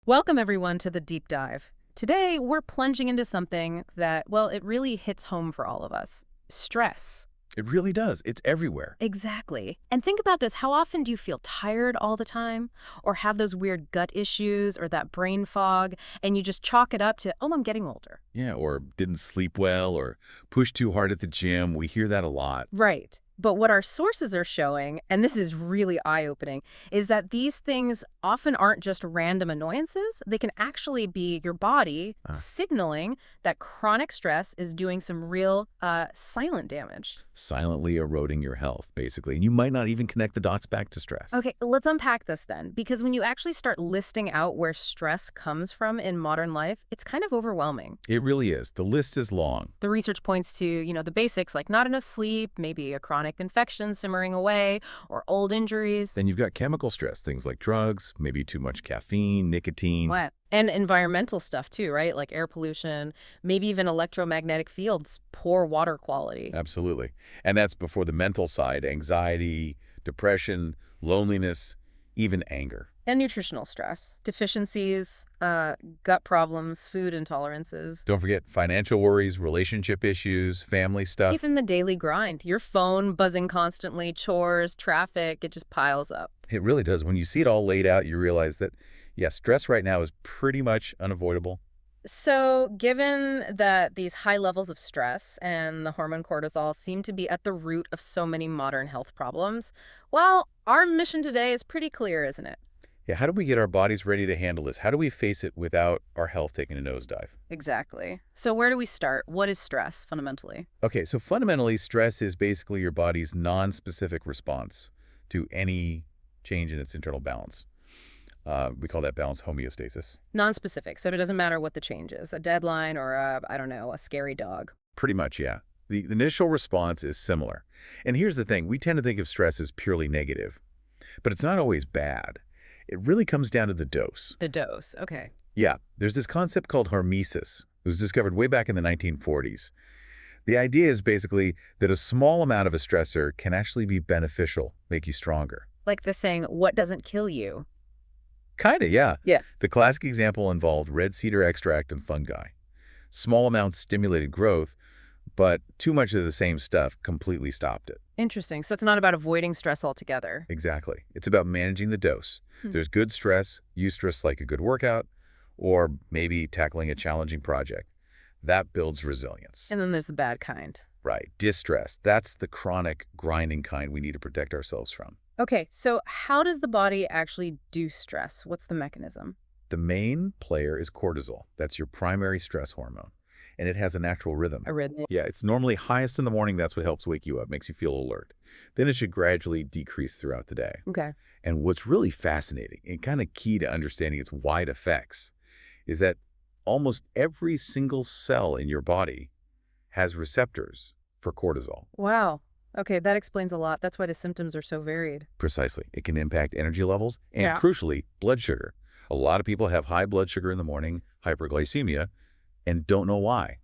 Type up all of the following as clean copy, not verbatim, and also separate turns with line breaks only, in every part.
Welcome, everyone, to the deep dive. Today, we're plunging into something that, well, it really hits home for all of us. Stress.
It really does. It's everywhere.
Exactly. And think about this. How often do you feel tired all the time? Or have those weird gut issues or that brain fog, and you just chalk it up to, oh, I'm getting older?
Yeah, or didn't sleep well or pushed too hard at the gym. We hear that a lot.
Right. But what our sources are showing, and this is really eye-opening, is that these things often aren't just random annoyances. They can actually be your body
Uh,
signaling that chronic stress is doing some real silent damage.
Silently eroding your health, basically. And you might not even connect the dots back to stress.
Okay, let's unpack this then, because when you actually start listing out where stress comes from in modern life, it's kind of overwhelming.
It really is. The list is long.
The research points to, the basics like not enough sleep, maybe a chronic infection simmering away, or old injuries.
Then you've got chemical stress, things like drugs, maybe too much caffeine, nicotine.
What? And environmental stuff too, right? Like air pollution, maybe even electromagnetic fields, poor water quality.
Absolutely. And that's before the mental side, anxiety, depression, loneliness, even anger.
And nutritional stress, deficiencies, gut problems, food intolerances.
Don't forget financial worries, relationship issues, family stuff.
Even the daily grind, your phone buzzing constantly, chores, traffic, it just piles up.
It really does. When you see it all laid out, you realize that, yeah, stress right now is pretty much unavoidable.
So, given that these high levels of stress and the hormone cortisol seem to be at the root of so many modern health problems, well, our mission today is pretty clear, isn't it?
Yeah, how do we get our bodies ready to handle this? How do we face it without our health taking a nosedive?
Exactly. So, where do we start? What is stress, fundamentally?
Okay, so fundamentally, stress is basically your body's non-specific response to any change in its internal balance. We call that balance homeostasis.
Non-specific, so it doesn't matter what the change is, a deadline or I don't know, a scary dog.
Pretty much, yeah. The initial response is similar. And here's the thing. We tend to think of stress as purely negative, but it's not always bad. It really comes down to the dose.
The dose, okay.
Yeah, there's this concept called hormesis. It was discovered way back in the 1940s. The idea is basically that a small amount of a stressor can actually be beneficial, make you stronger.
Like the saying, what doesn't kill you?
Kinda, yeah.
Yeah.
The classic example involved red cedar extract and fungi. Small amounts stimulated growth, but too much of the same stuff completely stopped it.
Interesting. So it's not about avoiding stress altogether.
Exactly. It's about managing the dose.
Hmm.
There's good stress, eustress like a good workout, or maybe tackling a challenging project. That builds resilience.
And then there's the bad kind.
Right. Distress. That's the chronic, grinding kind we need to protect ourselves from.
Okay, so how does the body actually do stress? What's the mechanism?
The main player is cortisol. That's your primary stress hormone. And it has a natural rhythm.
A rhythm.
Yeah, it's normally highest in the morning. That's what helps wake you up, makes you feel alert. Then it should gradually decrease throughout the day.
Okay.
And what's really fascinating and kind of key to understanding its wide effects is that almost every single cell in your body has receptors for cortisol.
Wow. Okay, that explains a lot. That's why the symptoms are so varied.
Precisely. It can impact energy levels and,
Yeah.
crucially, blood sugar. A lot of people have high blood sugar in the morning, hyperglycemia, and don't know why.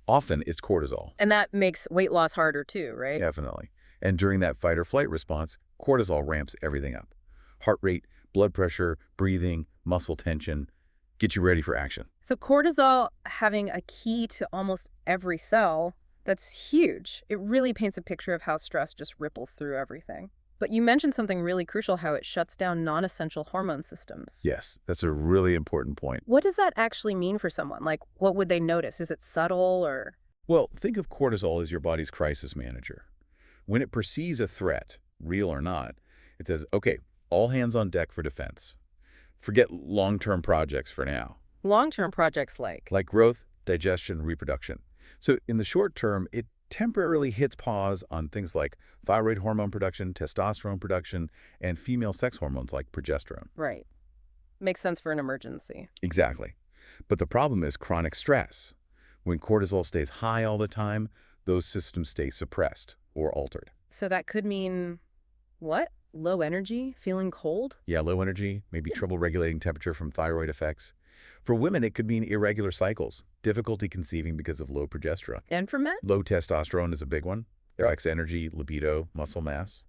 Often it's cortisol.
And that makes weight loss harder too, right?
Definitely. And during that fight or flight response, cortisol ramps everything up. Heart rate, blood pressure, breathing, muscle tension, get you ready for action.
So cortisol having a key to almost every cell, that's huge. It really paints a picture of how stress just ripples through everything. But you mentioned something really crucial, how it shuts down non-essential hormone systems.
Yes, that's a really important point.
What does that actually mean for someone? Like, what would they notice? Is it subtle or?
Well, think of cortisol as your body's crisis manager. When it perceives a threat, real or not, it says, okay, all hands on deck for defense. Forget long-term projects for now,
Long-term projects like
growth, digestion, reproduction. So in the short term, it temporarily hits pause on things like thyroid hormone production, testosterone production, and female sex hormones like progesterone.
Right. Makes sense for an emergency.
Exactly. But the problem is chronic stress. When cortisol stays high all the time, those systems stay suppressed or altered.
So that could mean what? Low energy? Feeling cold?
Yeah, low energy, maybe trouble regulating temperature from thyroid effects. For women, it could mean irregular cycles, difficulty conceiving because of low progesterone.
And for men?
Low testosterone is a big one. It affects energy, libido, muscle mass.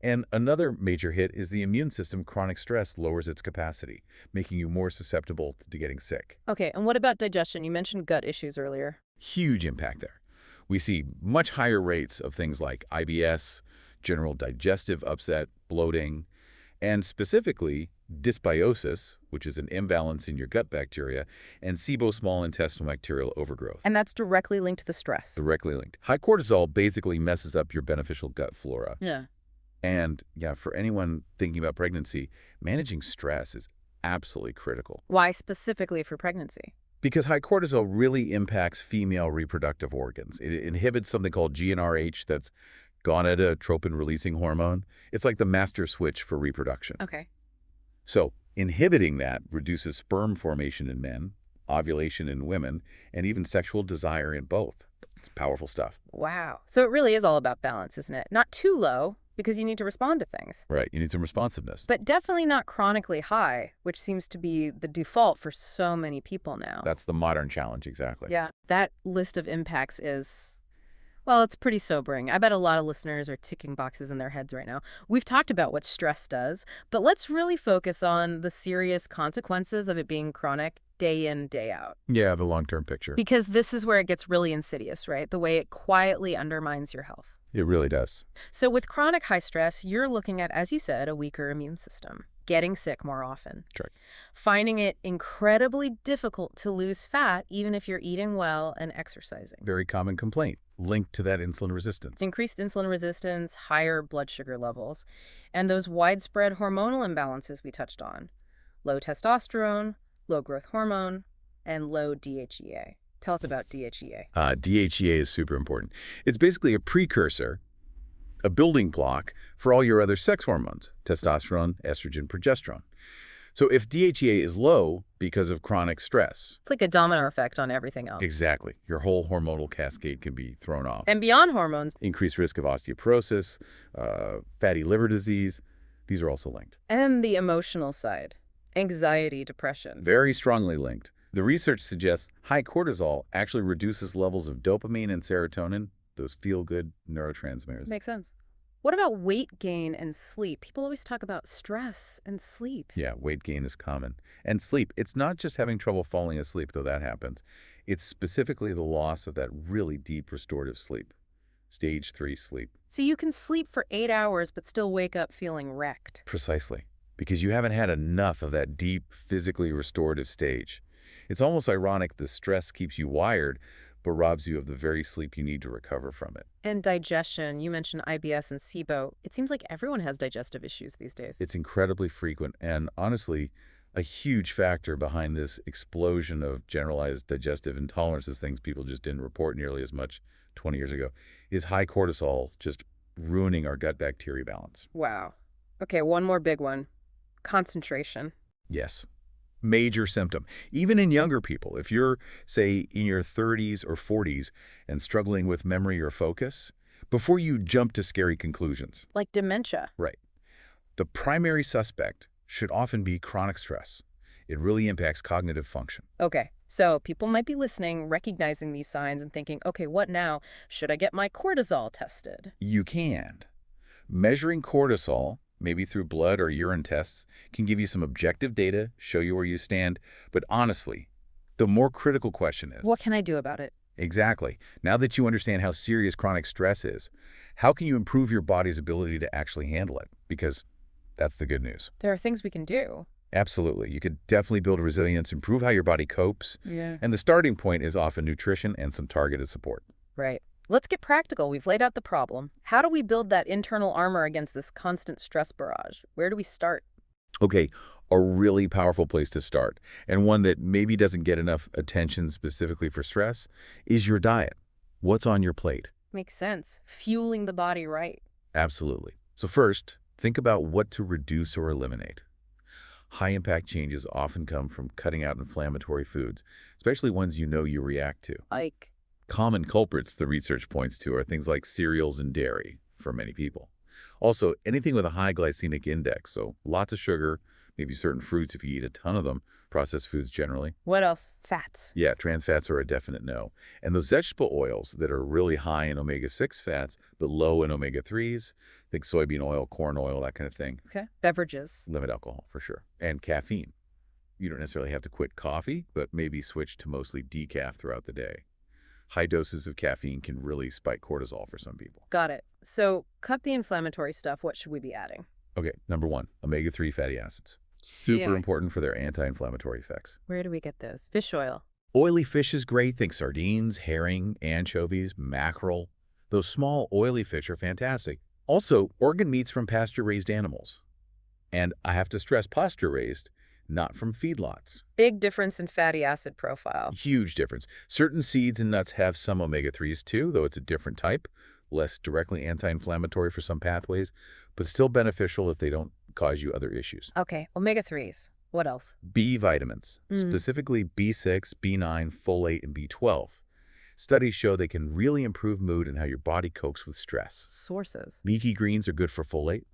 And another major hit is the immune system. Chronic stress lowers its capacity, making you more susceptible to getting sick.
Okay, and what about digestion? You mentioned gut issues earlier.
Huge impact there. We see much higher rates of things like IBS, general digestive upset, bloating, and specifically dysbiosis, which is an imbalance in your gut bacteria, and SIBO, small intestinal bacterial overgrowth.
And that's directly linked to the stress.
Directly linked. High cortisol basically messes up your beneficial gut flora.
Yeah.
And yeah, for anyone thinking about pregnancy, managing stress is absolutely critical.
Why specifically for pregnancy?
Because high cortisol really impacts female reproductive organs. It inhibits something called GnRH, that's gonadotropin-releasing hormone. It's like the master switch for reproduction.
Okay.
So inhibiting that reduces sperm formation in men, ovulation in women, and even sexual desire in both. It's powerful stuff.
Wow. So it really is all about balance, isn't it? Not too low, because you need to respond to things.
Right. You need some responsiveness.
But definitely not chronically high, which seems to be the default for so many people now.
That's the modern challenge, exactly.
Yeah. That list of impacts is, well, it's pretty sobering. I bet a lot of listeners are ticking boxes in their heads right now. We've talked about what stress does, but let's really focus on the serious consequences of it being chronic day in, day out.
Yeah, the long-term picture.
Because this is where it gets really insidious, right? The way it quietly undermines your health.
It really does.
So with chronic high stress, you're looking at, as you said, a weaker immune system, getting sick more often,
That's right.
finding it incredibly difficult to lose fat even if you're eating well and exercising.
Very common complaint linked to that insulin resistance.
Increased insulin resistance, higher blood sugar levels, and those widespread hormonal imbalances we touched on. Low testosterone, low growth hormone, and low DHEA. Tell us about DHEA.
DHEA is super important. It's basically a precursor, a building block for all your other sex hormones, testosterone, estrogen, progesterone. So if DHEA is low because of chronic stress.
It's like a domino effect on everything else.
Exactly. Your whole hormonal cascade can be thrown off.
And beyond hormones.
Increased risk of osteoporosis, fatty liver disease. These are also linked.
And the emotional side. Anxiety, depression.
Very strongly linked. The research suggests high cortisol actually reduces levels of dopamine and serotonin, those feel-good neurotransmitters.
Makes sense. What about weight gain and sleep? People always talk about stress and sleep.
Yeah, weight gain is common. And sleep, it's not just having trouble falling asleep, though that happens. It's specifically the loss of that really deep restorative sleep, stage 3 sleep.
So you can sleep for 8 hours but still wake up feeling wrecked.
Precisely, because you haven't had enough of that deep, physically restorative stage. It's almost ironic the stress keeps you wired, but robs you of the very sleep you need to recover from it.
And digestion, you mentioned IBS and SIBO. It seems like everyone has digestive issues these days.
It's incredibly frequent and, honestly, a huge factor behind this explosion of generalized digestive intolerances, things people just didn't report nearly as much 20 years ago, is high cortisol just ruining our gut bacteria balance.
Wow. Okay, one more big one. Concentration.
Yes. Major symptom. Even in younger people, if you're, say, in your 30s or 40s and struggling with memory or focus, before you jump to scary conclusions.
Like dementia.
Right. The primary suspect should often be chronic stress. It really impacts cognitive function.
Okay, so people might be listening, recognizing these signs and thinking, okay, what now? Should I get my cortisol tested?
You can. Measuring cortisol, maybe through blood or urine tests, can give you some objective data, show you where you stand. But honestly, the more critical question is...
what can I do about it?
Exactly. Now that you understand how serious chronic stress is, how can you improve your body's ability to actually handle it? Because that's the good news.
There are things we can do.
Absolutely. You could definitely build resilience, improve how your body copes.
Yeah.
And the starting point is often nutrition and some targeted support.
Right. Let's get practical. We've laid out the problem. How do we build that internal armor against this constant stress barrage? Where do we start?
Okay, a really powerful place to start, and one that maybe doesn't get enough attention specifically for stress, is your diet. What's on your plate?
Makes sense. Fueling the body right.
Absolutely. So first, think about what to reduce or eliminate. High-impact changes often come from cutting out inflammatory foods, especially ones you know you react to.
Like?
Common culprits the research points to are things like cereals and dairy for many people. Also, anything with a high glycemic index, so lots of sugar, maybe certain fruits if you eat a ton of them, processed foods generally.
What else? Fats.
Yeah, trans fats are a definite no. And those vegetable oils that are really high in omega-6 fats, but low in omega-3s, think soybean oil, corn oil, that kind of thing.
Okay. Beverages.
Limit alcohol, for sure. And caffeine. You don't necessarily have to quit coffee, but maybe switch to mostly decaf throughout the day. High doses of caffeine can really spike cortisol for some people.
Got it. So cut the inflammatory stuff. What should we be adding?
Okay, number 1, omega-3 fatty acids. Super
Yeah.
important for their anti-inflammatory effects.
Where do we get those? Fish oil.
Oily fish is great. Think sardines, herring, anchovies, mackerel. Those small, oily fish are fantastic. Also, organ meats from pasture-raised animals. And I have to stress pasture-raised, not from feedlots.
Big difference in fatty acid profile.
Huge difference. Certain seeds and nuts have some omega-3s too, though it's a different type. Less directly anti-inflammatory for some pathways, but still beneficial if they don't cause you other issues.
Okay. Omega-3s. What else?
B vitamins,
Mm.
specifically B6, B9, folate, and B12. Studies show they can really improve mood and how your body copes with stress.
Sources.
Leafy greens are good for folate.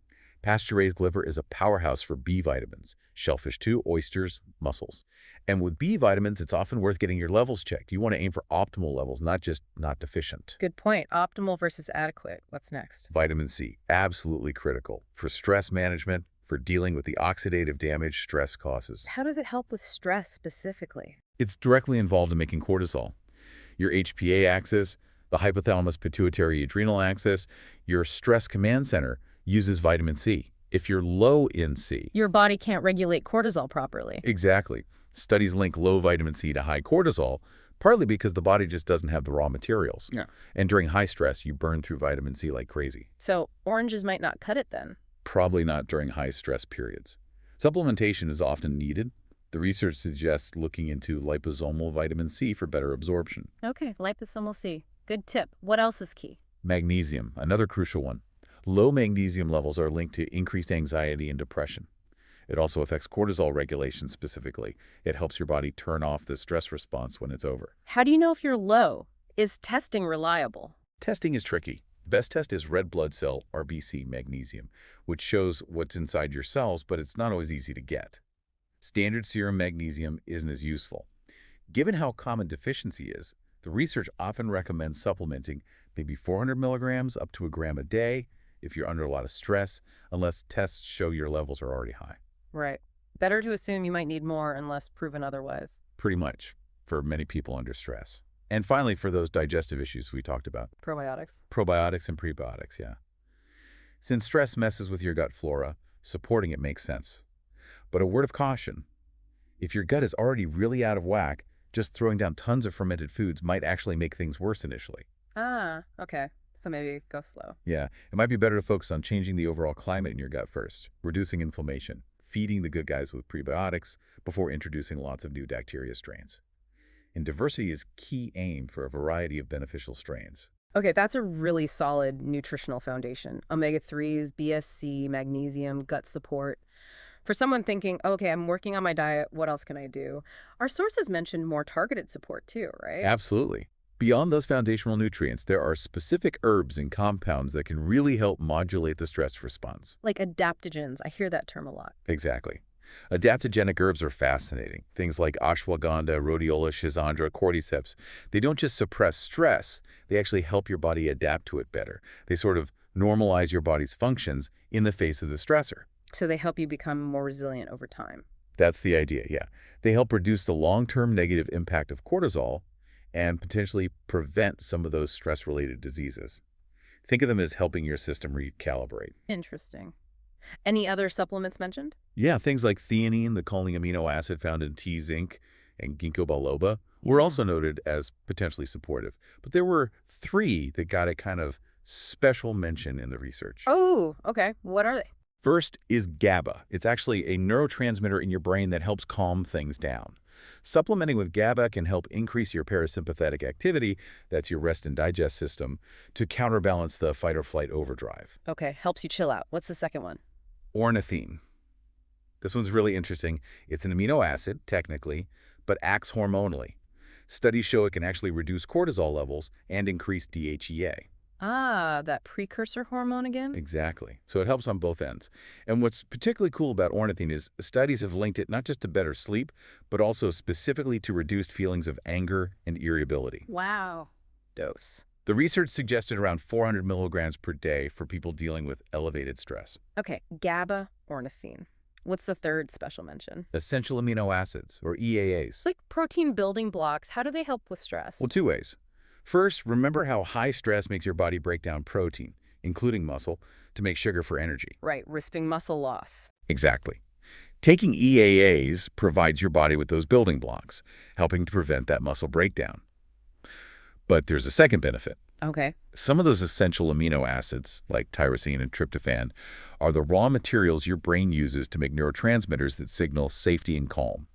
Pasture-raised liver is a powerhouse for B vitamins. Shellfish too, oysters, mussels. And with B vitamins, it's often worth getting your levels checked. You want to aim for optimal levels, not just not deficient.
Good point. Optimal versus adequate. What's next?
Vitamin C, absolutely critical for stress management, for dealing with the oxidative damage stress causes.
How does it help with stress specifically?
It's directly involved in making cortisol. Your HPA axis, the hypothalamus pituitary adrenal axis, your stress command center uses vitamin C. If you're low in C,
Your body can't regulate cortisol properly.
exactly. Studies link low vitamin C to high cortisol, partly because the body just doesn't have the raw materials.
Yeah.
And during high stress, you burn through vitamin C like crazy.
So oranges might not cut it then.
Probably not during high stress periods. Supplementation is often needed. The research suggests looking into liposomal vitamin C for better absorption.
Okay, liposomal C. Good tip. What else is key?
Magnesium, another crucial one. Low magnesium levels are linked to increased anxiety and depression. It also affects cortisol regulation specifically. It helps your body turn off the stress response when it's over.
How do you know if you're low? Is testing reliable?
Testing is tricky. Best test is red blood cell RBC magnesium, which shows what's inside your cells, but it's not always easy to get. Standard serum magnesium isn't as useful. Given how common deficiency is, the research often recommends supplementing maybe 400 milligrams up to a gram a day if you're under a lot of stress, unless tests show your levels are already high.
Right. Better to assume you might need more unless proven otherwise.
Pretty much, for many people under stress. And finally, for those digestive issues we talked about,
Probiotics.
probiotics and prebiotics, yeah. Since stress messes with your gut flora, supporting it makes sense. But a word of caution, if your gut is already really out of whack, just throwing down tons of fermented foods might actually make things worse initially.
Ah, okay. So maybe go slow.
Yeah, it might be better to focus on changing the overall climate in your gut first, reducing inflammation, feeding the good guys with prebiotics before introducing lots of new bacteria strains. And diversity is key aim for a variety of beneficial strains.
Okay, that's a really solid nutritional foundation. Omega-3s, BSC, magnesium, gut support. For someone thinking, okay, I'm working on my diet, what else can I do? Our sources mentioned more targeted support too, right?
Absolutely. Beyond those foundational nutrients, there are specific herbs and compounds that can really help modulate the stress response.
Like adaptogens. I hear that term a lot.
Exactly. Adaptogenic herbs are fascinating. Things like ashwagandha, rhodiola, schizandra, cordyceps. They don't just suppress stress, they actually help your body adapt to it better. They sort of normalize your body's functions in the face of the stressor.
So they help you become more resilient over time.
That's the idea, yeah. They help reduce the long-term negative impact of cortisol and potentially prevent some of those stress-related diseases. Think of them as helping your system recalibrate.
Interesting. Any other supplements mentioned?
Yeah, things like theanine, the choline amino acid found in tea zinc, and ginkgo biloba were also noted as potentially supportive. But there were 3 that got a kind of special mention in the research.
Oh, okay. What are they?
First is GABA. It's actually a neurotransmitter in your brain that helps calm things down. Supplementing with GABA can help increase your parasympathetic activity, that's your rest and digest system, to counterbalance the fight or flight overdrive.
Okay, helps you chill out. What's the second one?
Ornithine. This one's really interesting. It's an amino acid, technically, but acts hormonally. Studies show it can actually reduce cortisol levels and increase DHEA.
Ah, that precursor hormone again?
Exactly. So it helps on both ends. And what's particularly cool about ornithine is studies have linked it not just to better sleep, but also specifically to reduced feelings of anger and irritability.
Wow. Dose.
The research suggested around 400 milligrams per day for people dealing with elevated stress.
Okay, GABA, ornithine. What's the third special mention?
Essential amino acids, or EAAs.
Like protein building blocks, how do they help with stress?
Well, two ways. First, remember how high stress makes your body break down protein, including muscle, to make sugar for energy.
Right, risking muscle loss.
Exactly. Taking EAAs provides your body with those building blocks, helping to prevent that muscle breakdown. But there's a second benefit.
Okay.
Some of those essential amino acids, like tyrosine and tryptophan, are the raw materials your brain uses to make neurotransmitters that signal safety and calm.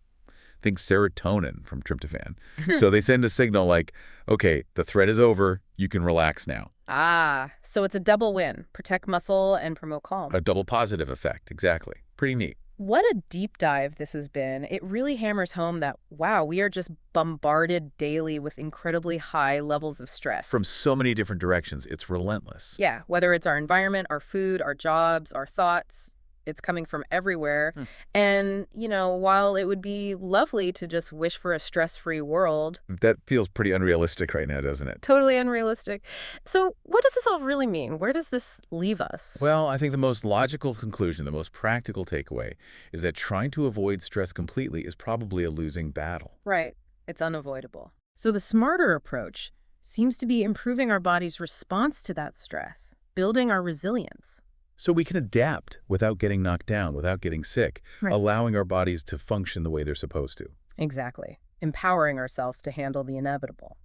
Think serotonin from tryptophan. So they send a signal like, okay, the threat is over, you can relax now.
Ah, so it's a double win. Protect muscle and promote calm.
A double positive effect, exactly. Pretty neat.
What a deep dive this has been. It really hammers home that, wow, we are just bombarded daily with incredibly high levels of stress.
From so many different directions, it's relentless.
Yeah, whether it's our environment, our food, our jobs, our thoughts, it's coming from everywhere. And, while it would be lovely to just wish for a stress-free world,
That feels pretty unrealistic right now, doesn't it?
totally unrealistic. So what does this all really mean? Where does this leave us?
Well, I think the most logical conclusion, the most practical takeaway, is that trying to avoid stress completely is probably a losing battle.
Right. It's unavoidable. So the smarter approach seems to be improving our body's response to that stress, building our resilience.
So we can adapt without getting knocked down, without getting sick,
Right.
allowing our bodies to function the way they're supposed to.
Exactly. Empowering ourselves to handle the inevitable.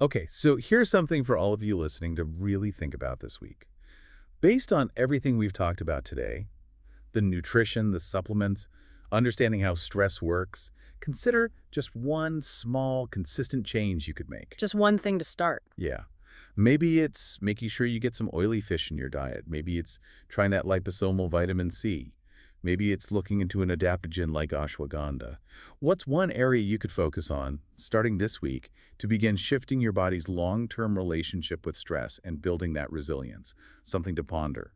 Okay, so here's something for all of you listening to really think about this week. Based on everything we've talked about today, the nutrition, the supplements, understanding how stress works, consider just one small, consistent change you could make.
Just one thing to start.
Yeah. Maybe it's making sure you get some oily fish in your diet. Maybe it's trying that liposomal vitamin C. Maybe it's looking into an adaptogen like ashwagandha. What's one area you could focus on, starting this week, to begin shifting your body's long-term relationship with stress and building that resilience? Something to ponder.